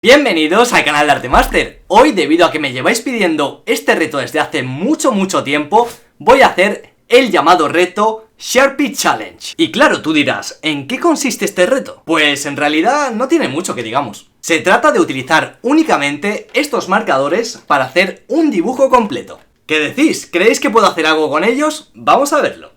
Bienvenidos al canal de Artemaster. Hoy, debido a que me lleváis pidiendo este reto desde hace mucho tiempo, voy a hacer el llamado reto Sharpie Challenge. Y claro, tú dirás, ¿en qué consiste este reto? Pues en realidad no tiene mucho que digamos. Se trata de utilizar únicamente estos marcadores para hacer un dibujo completo. ¿Qué decís? ¿Creéis que puedo hacer algo con ellos? Vamos a verlo.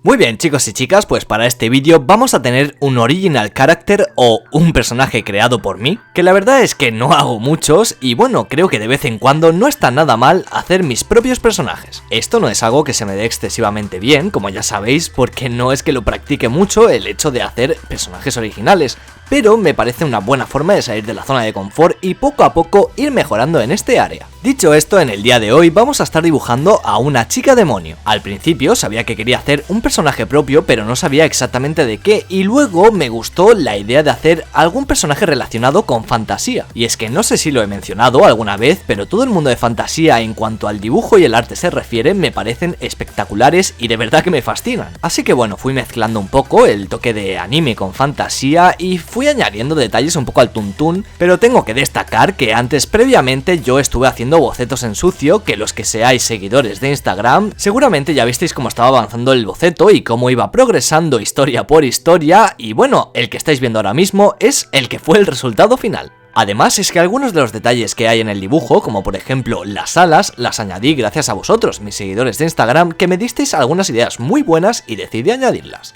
Muy bien, chicos y chicas, pues para este vídeo vamos a tener un original character o un personaje creado por mí, que la verdad es que no hago muchos y bueno, creo que de vez en cuando no está nada mal hacer mis propios personajes. Esto no es algo que se me dé excesivamente bien, como ya sabéis, porque no es que lo practique mucho el hecho de hacer personajes originales, pero me parece una buena forma de salir de la zona de confort y poco a poco ir mejorando en este área. Dicho esto, en el día de hoy vamos a estar dibujando a una chica demonio. Al principio sabía que quería hacer un personaje propio, pero no sabía exactamente de qué, y luego me gustó la idea de hacer algún personaje relacionado con fantasía. Y es que no sé si lo he mencionado alguna vez, pero todo el mundo de fantasía en cuanto al dibujo y el arte se refiere me parecen espectaculares y de verdad que me fascinan. Así que bueno, fui mezclando un poco el toque de anime con fantasía y fui añadiendo detalles un poco al tuntún, pero tengo que destacar que antes previamente yo estuve haciendo bocetos en sucio, que los que seáis seguidores de Instagram seguramente ya visteis cómo estaba avanzando el boceto y cómo iba progresando historia por historia, y bueno, el que estáis viendo ahora mismo es el que fue el resultado final. Además es que algunos de los detalles que hay en el dibujo, como por ejemplo las alas, las añadí gracias a vosotros, mis seguidores de Instagram, que me disteis algunas ideas muy buenas y decidí añadirlas.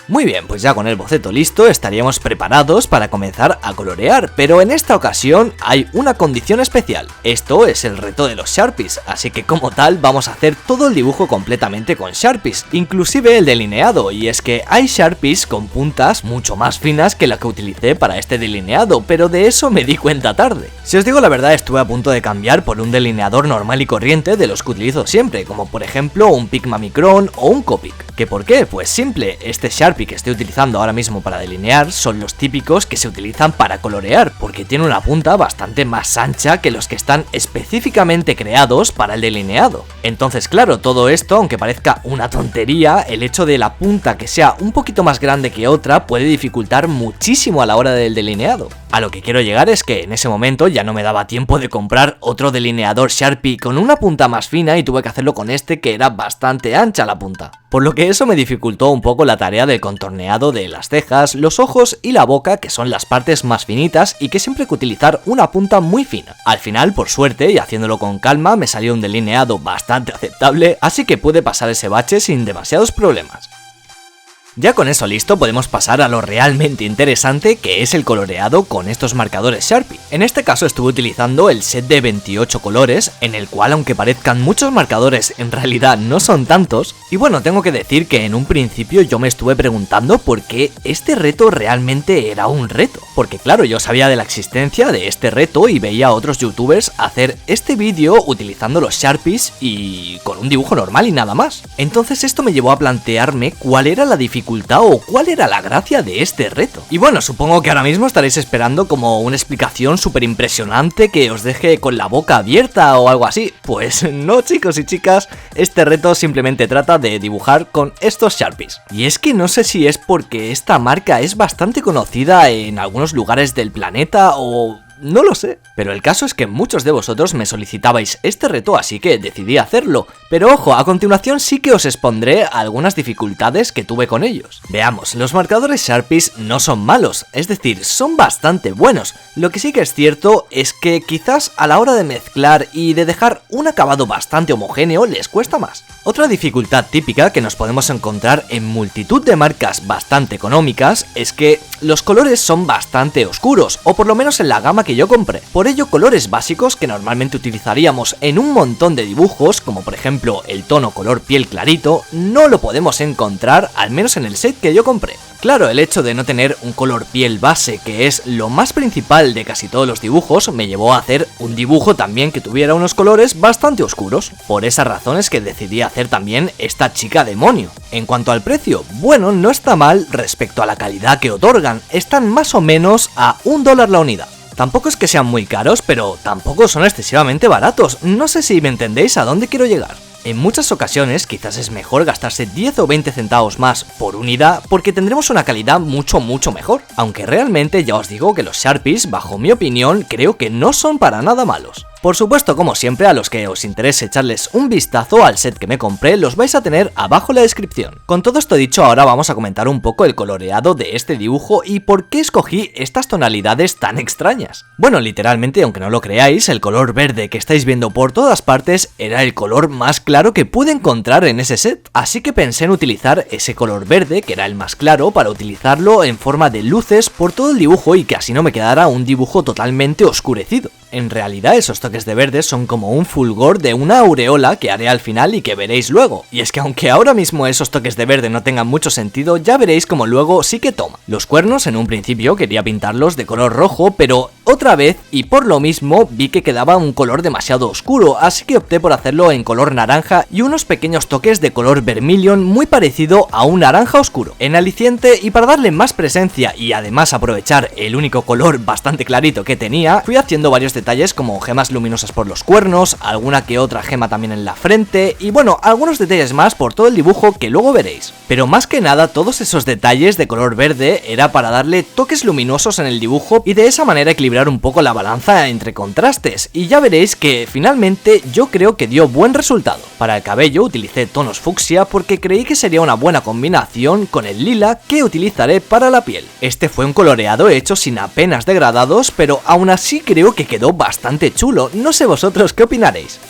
Muy bien, pues ya con el boceto listo estaríamos preparados para comenzar a colorear, pero en esta ocasión hay una condición especial. Esto es el reto de los Sharpies, así que como tal vamos a hacer todo el dibujo completamente con Sharpies, inclusive el delineado, y es que hay Sharpies con puntas mucho más finas que la que utilicé para este delineado, pero de eso me di cuenta tarde. Si os digo la verdad, estuve a punto de cambiar por un delineador normal y corriente de los que utilizo siempre, como por ejemplo un Pigma Micron o un Copic. ¿Qué por qué? Pues simple, este Sharpie que estoy utilizando ahora mismo para delinear son los típicos que se utilizan para colorear, porque tiene una punta bastante más ancha que los que están específicamente creados para el delineado. Entonces claro, todo esto, aunque parezca una tontería, el hecho de la punta que sea un poquito más grande que otra puede dificultar muchísimo a la hora del delineado. A lo que quiero llegar es que en ese momento ya no me daba tiempo de comprar otro delineador Sharpie con una punta más fina y tuve que hacerlo con este que era bastante ancha la punta. Por lo que eso me dificultó un poco la tarea del contorneado de las cejas, los ojos y la boca, que son las partes más finitas y que siempre hay que utilizar una punta muy fina. Al final, por suerte y haciéndolo con calma, me salió un delineado bastante aceptable, así que pude pasar ese bache sin demasiados problemas. Ya con eso listo podemos pasar a lo realmente interesante, que es el coloreado con estos marcadores Sharpie. En este caso estuve utilizando el set de 28 colores, en el cual aunque parezcan muchos marcadores en realidad no son tantos, y bueno, tengo que decir que en un principio yo me estuve preguntando por qué este reto realmente era un reto. Porque claro, yo sabía de la existencia de este reto y veía a otros youtubers hacer este vídeo utilizando los Sharpies y con un dibujo normal y nada más. Entonces esto me llevó a plantearme cuál era la dificultad o cuál era la gracia de este reto. Y bueno, supongo que ahora mismo estaréis esperando como una explicación súper impresionante que os deje con la boca abierta o algo así. Pues no, chicos y chicas, este reto simplemente trata de dibujar con estos Sharpies. Y es que no sé si es porque esta marca es bastante conocida en algunos lugares del planeta o... no lo sé, pero el caso es que muchos de vosotros me solicitabais este reto, así que decidí hacerlo. Pero ojo, a continuación sí que os expondré algunas dificultades que tuve con ellos. Veamos, los marcadores Sharpies no son malos, es decir, son bastante buenos. Lo que sí que es cierto es que quizás a la hora de mezclar y de dejar un acabado bastante homogéneo les cuesta más. Otra dificultad típica que nos podemos encontrar en multitud de marcas bastante económicas es que los colores son bastante oscuros, o por lo menos en la gama que yo compré. Por ello, colores básicos que normalmente utilizaríamos en un montón de dibujos, como por ejemplo el tono color piel clarito, no lo podemos encontrar, al menos en el set que yo compré. Claro, el hecho de no tener un color piel base, que es lo más principal de casi todos los dibujos, me llevó a hacer un dibujo también que tuviera unos colores bastante oscuros. Por esas razones que decidí hacer también esta chica demonio. En cuanto al precio, bueno, no está mal respecto a la calidad que otorgan, están más o menos a $1 la unidad. Tampoco es que sean muy caros, pero tampoco son excesivamente baratos, no sé si me entendéis a dónde quiero llegar. En muchas ocasiones quizás es mejor gastarse 10 o 20 centavos más por unidad porque tendremos una calidad mucho mejor, aunque realmente ya os digo que los Sharpies, bajo mi opinión, creo que no son para nada malos. Por supuesto, como siempre, a los que os interese echarles un vistazo al set que me compré, los vais a tener abajo en la descripción. Con todo esto dicho, ahora vamos a comentar un poco el coloreado de este dibujo y por qué escogí estas tonalidades tan extrañas. Bueno, literalmente, aunque no lo creáis, el color verde que estáis viendo por todas partes era el color más claro que pude encontrar en ese set, así que pensé en utilizar ese color verde, que era el más claro, para utilizarlo en forma de luces por todo el dibujo y que así no me quedara un dibujo totalmente oscurecido. En realidad esos toques de verde son como un fulgor de una aureola que haré al final y que veréis luego. Y es que aunque ahora mismo esos toques de verde no tengan mucho sentido, ya veréis como luego sí que toma. Los cuernos en un principio quería pintarlos de color rojo, pero otra vez y por lo mismo vi que quedaba un color demasiado oscuro, así que opté por hacerlo en color naranja y unos pequeños toques de color vermilion muy parecido a un naranja oscuro. En aliciente y para darle más presencia y además aprovechar el único color bastante clarito que tenía, fui haciendo varios detalles como gemas luminosas por los cuernos, alguna que otra gema también en la frente y bueno, algunos detalles más por todo el dibujo que luego veréis. Pero más que nada todos esos detalles de color verde era para darle toques luminosos en el dibujo y de esa manera equilibrar un poco la balanza entre contrastes y ya veréis que finalmente yo creo que dio buen resultado. Para el cabello utilicé tonos fucsia porque creí que sería una buena combinación con el lila que utilizaré para la piel. Este fue un coloreado hecho sin apenas degradados, pero aún así creo que quedó bastante chulo, no sé vosotros qué opinaréis.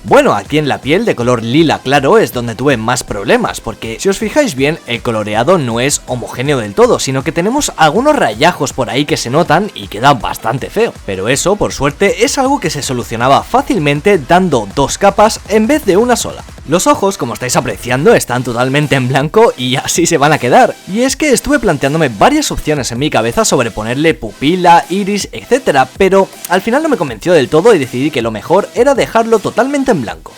Bueno, aquí en la piel de color lila claro es donde tuve más problemas, porque si os fijáis bien, el coloreado no es homogéneo del todo, sino que tenemos algunos rayajos por ahí que se notan y queda bastante feo. Pero eso, por suerte, es algo que se solucionaba fácilmente dando dos capas en vez de una sola. Los ojos, como estáis apreciando, están totalmente en blanco y así se van a quedar. Y es que estuve planteándome varias opciones en mi cabeza sobre ponerle pupila, iris, etc. Pero al final no me convenció del todo y decidí que lo mejor era dejarlo totalmente en blanco.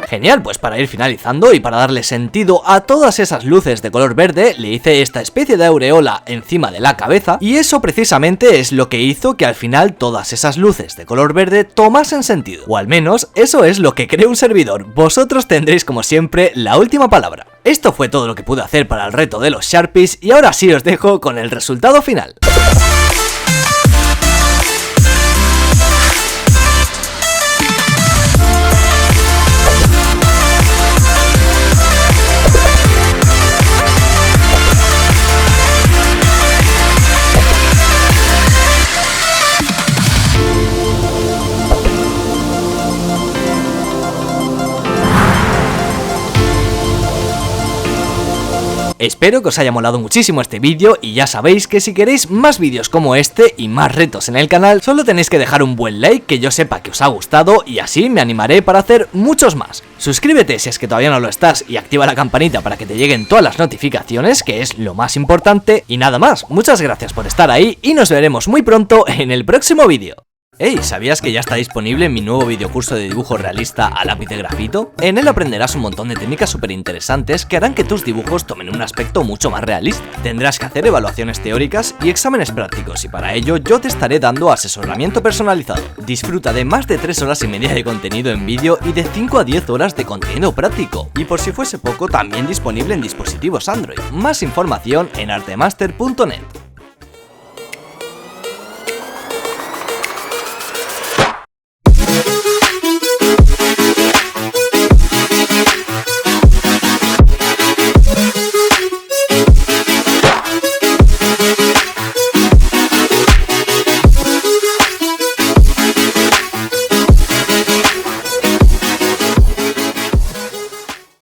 Genial, pues para ir finalizando y para darle sentido a todas esas luces de color verde, le hice esta especie de aureola encima de la cabeza y eso precisamente es lo que hizo que al final todas esas luces de color verde tomasen sentido. O al menos eso es lo que cree un servidor. Vosotros tendréis como siempre la última palabra. Esto fue todo lo que pude hacer para el reto de los Sharpies y ahora sí os dejo con el resultado final. Espero que os haya molado muchísimo este vídeo y ya sabéis que si queréis más vídeos como este y más retos en el canal, solo tenéis que dejar un buen like que yo sepa que os ha gustado y así me animaré para hacer muchos más. Suscríbete si es que todavía no lo estás y activa la campanita para que te lleguen todas las notificaciones, que es lo más importante. Y nada más, muchas gracias por estar ahí y nos veremos muy pronto en el próximo vídeo. Hey, ¿sabías que ya está disponible mi nuevo videocurso de dibujo realista a lápiz de grafito? En él aprenderás un montón de técnicas súper interesantes que harán que tus dibujos tomen un aspecto mucho más realista. Tendrás que hacer evaluaciones teóricas y exámenes prácticos y para ello yo te estaré dando asesoramiento personalizado. Disfruta de más de 3 horas y media de contenido en vídeo y de 5 a 10 horas de contenido práctico. Y por si fuese poco, también disponible en dispositivos Android. Más información en artemaster.net.